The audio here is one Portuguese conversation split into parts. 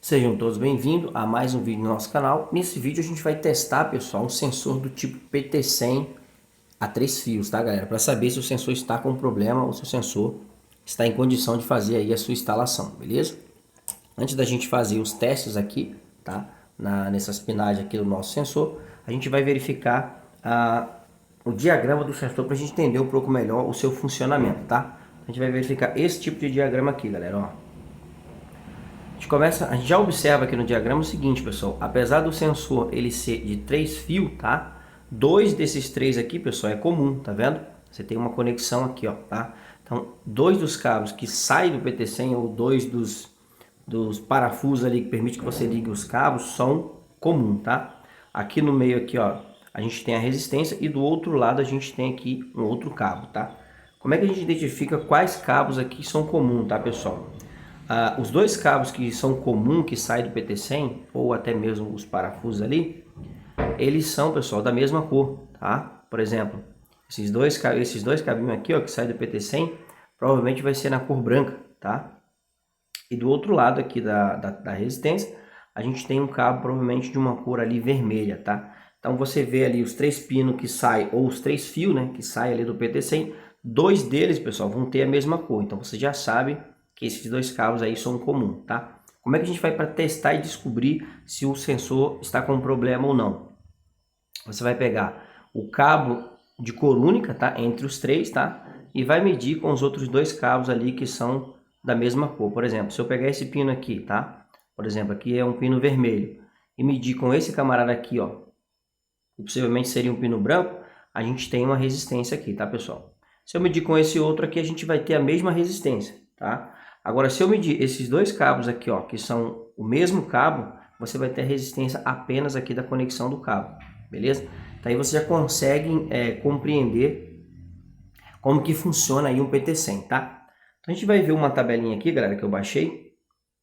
Sejam todos bem-vindos a mais um vídeo no nosso canal. Nesse vídeo a gente vai testar, pessoal, um sensor do tipo PT100 a 3 fios, tá, galera? Para saber se o sensor está com problema ou se o sensor está em condição de fazer aí a sua instalação, beleza? Antes da gente fazer os testes aqui, tá? Nessa pinagem aqui do nosso sensor, a gente vai verificar o diagrama do sensor para a gente entender um pouco melhor o seu funcionamento, tá? A gente vai verificar esse tipo de diagrama aqui, galera, ó. A gente já observa aqui no diagrama o seguinte, pessoal, apesar do sensor ele ser de 3 fios, tá? Dois desses três aqui, pessoal, é comum, tá vendo? Você tem uma conexão aqui, ó, tá? Então, dois dos cabos que saem do PT100 ou dois dos parafusos ali que permite que você ligue os cabos são comum, tá? Aqui no meio aqui, ó, a gente tem a resistência e do outro lado a gente tem aqui um outro cabo, tá? Como é que a gente identifica quais cabos aqui são comuns, tá, pessoal? Os dois cabos que são comuns, que saem do PT100, ou até mesmo os parafusos ali, eles são, pessoal, da mesma cor, tá? Por exemplo, esses dois cabinhos aqui, ó, que saem do PT100, provavelmente vai ser na cor branca, tá? E do outro lado aqui da resistência, a gente tem um cabo provavelmente de uma cor ali vermelha, tá? Então você vê ali os três pinos que saem, ou os três fios, né, que saem ali do PT100, dois deles, pessoal, vão ter a mesma cor. Então você já sabe que esses dois cabos aí são comuns, tá? Como é que a gente vai para testar e descobrir se o sensor está com problema ou não? Você vai pegar o cabo de cor única, tá? Entre os três, tá? E vai medir com os outros dois cabos ali que são da mesma cor. Por exemplo, se eu pegar esse pino aqui, tá? Por exemplo, aqui é um pino vermelho. E medir com esse camarada aqui, ó. Que possivelmente seria um pino branco. A gente tem uma resistência aqui, tá, pessoal? Se eu medir com esse outro aqui, a gente vai ter a mesma resistência, tá? Agora, se eu medir esses dois cabos aqui, ó, que são o mesmo cabo, você vai ter resistência apenas aqui da conexão do cabo, beleza? Então aí você já consegue compreender como que funciona aí um PT100, tá? Então a gente vai ver uma tabelinha aqui, galera, que eu baixei,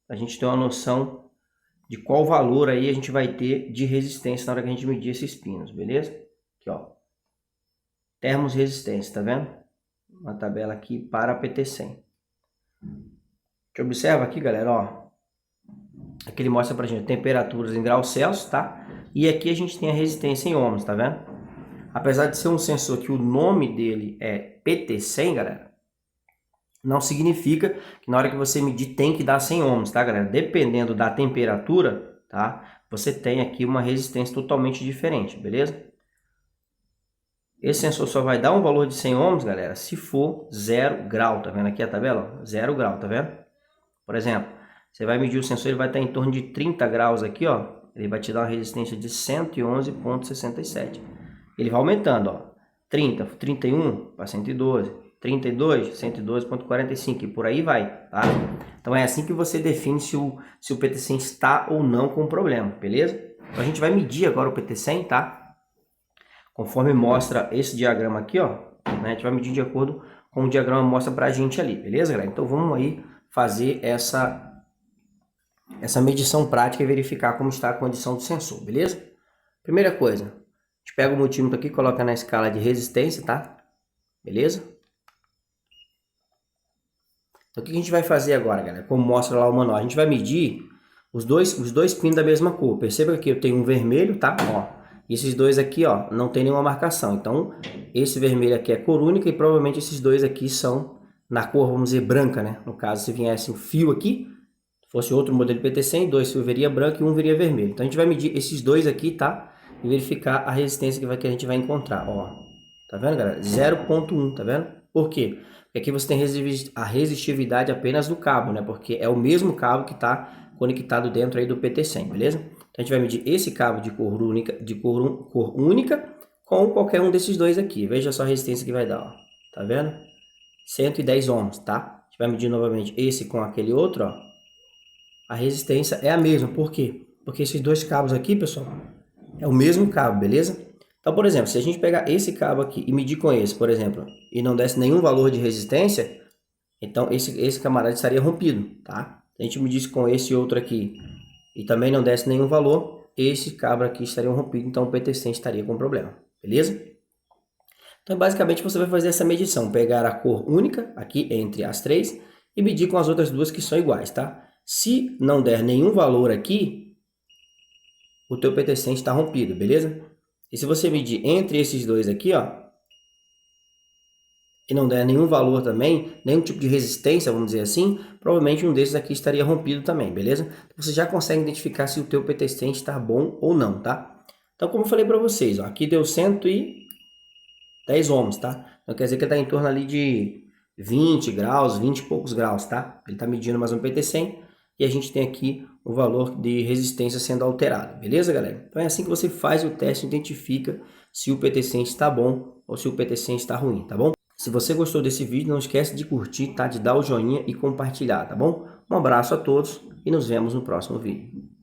a gente ter uma noção de qual valor aí a gente vai ter de resistência na hora que a gente medir esses pinos, beleza? Aqui, ó, termos resistência, tá vendo? Uma tabela aqui para PT100. Observa aqui, galera, ó. Aqui ele mostra pra gente temperaturas em graus Celsius, tá? E aqui a gente tem a resistência em ohms, tá vendo? Apesar de ser um sensor que o nome dele é PT100, galera, não significa que na hora que você medir tem que dar 100 ohms, tá, galera? Dependendo da temperatura, tá? Você tem aqui uma resistência totalmente diferente, beleza? Esse sensor só vai dar um valor de 100 ohms, galera, se for 0 grau, tá vendo aqui a tabela? 0 grau, tá vendo? Por exemplo, você vai medir o sensor, ele vai estar em torno de 30 graus aqui, ó. Ele vai te dar uma resistência de 111,67. Ele vai aumentando, ó. 30, 31 para 112, 32, 112,45 e por aí vai, tá? Então é assim que você define se o PT100 está ou não com problema, beleza? Então a gente vai medir agora o PT100, tá? Conforme mostra esse diagrama aqui, ó. Né? A gente vai medir de acordo com o diagrama que mostra pra gente ali, beleza, galera? Então vamos aí fazer essa medição prática e verificar como está a condição do sensor, beleza? Primeira coisa, a gente pega o multímetro aqui, coloca na escala de resistência, tá? Beleza? Então o que a gente vai fazer agora, galera? Como mostra lá o manual, a gente vai medir os dois pinos da mesma cor. Perceba que eu tenho um vermelho, tá? Ó, esses dois aqui, ó, não tem nenhuma marcação. Então, esse vermelho aqui é cor única e provavelmente esses dois aqui são na cor, vamos dizer, branca, né? No caso, se viesse um fio aqui, fosse outro modelo PT100, dois fios viria branco e um viria vermelho. Então a gente vai medir esses dois aqui, tá? E verificar a resistência que a gente vai encontrar, ó. Tá vendo, galera? 0,1, tá vendo? Por quê? Porque aqui você tem a resistividade apenas do cabo, né? Porque é o mesmo cabo que tá conectado dentro aí do PT100, beleza? Então a gente vai medir esse cabo de cor única com qualquer um desses dois aqui. Veja só a resistência que vai dar, ó. Tá vendo? 110 ohms, tá? A gente vai medir novamente esse com aquele outro, ó. A resistência é a mesma. Por quê? Porque esses dois cabos aqui, pessoal, é o mesmo cabo, beleza? Então, por exemplo, se a gente pegar esse cabo aqui e medir com esse, por exemplo, e não desse nenhum valor de resistência, então esse camarada estaria rompido, tá? Se a gente medisse com esse outro aqui e também não desse nenhum valor, esse cabo aqui estaria rompido, então o PT100 estaria com problema, beleza? Então, basicamente, você vai fazer essa medição, pegar a cor única aqui entre as três e medir com as outras duas que são iguais, tá? Se não der nenhum valor aqui, o teu PT100 está rompido, beleza? E se você medir entre esses dois aqui, ó, e não der nenhum valor também, nenhum tipo de resistência, vamos dizer assim, provavelmente um desses aqui estaria rompido também, beleza? Você já consegue identificar se o teu PT100 está bom ou não, tá? Então, como eu falei para vocês, ó, aqui deu 110 ohms, tá? Então quer dizer que está em torno ali de 20 graus, 20 e poucos graus, tá? Ele está medindo mais um PT100 e a gente tem aqui o valor de resistência sendo alterado, beleza, galera? Então é assim que você faz o teste e identifica se o PT100 está bom ou se o PT100 está ruim, tá bom? Se você gostou desse vídeo, não esquece de curtir, tá? De dar o joinha e compartilhar, tá bom? Um abraço a todos e nos vemos no próximo vídeo.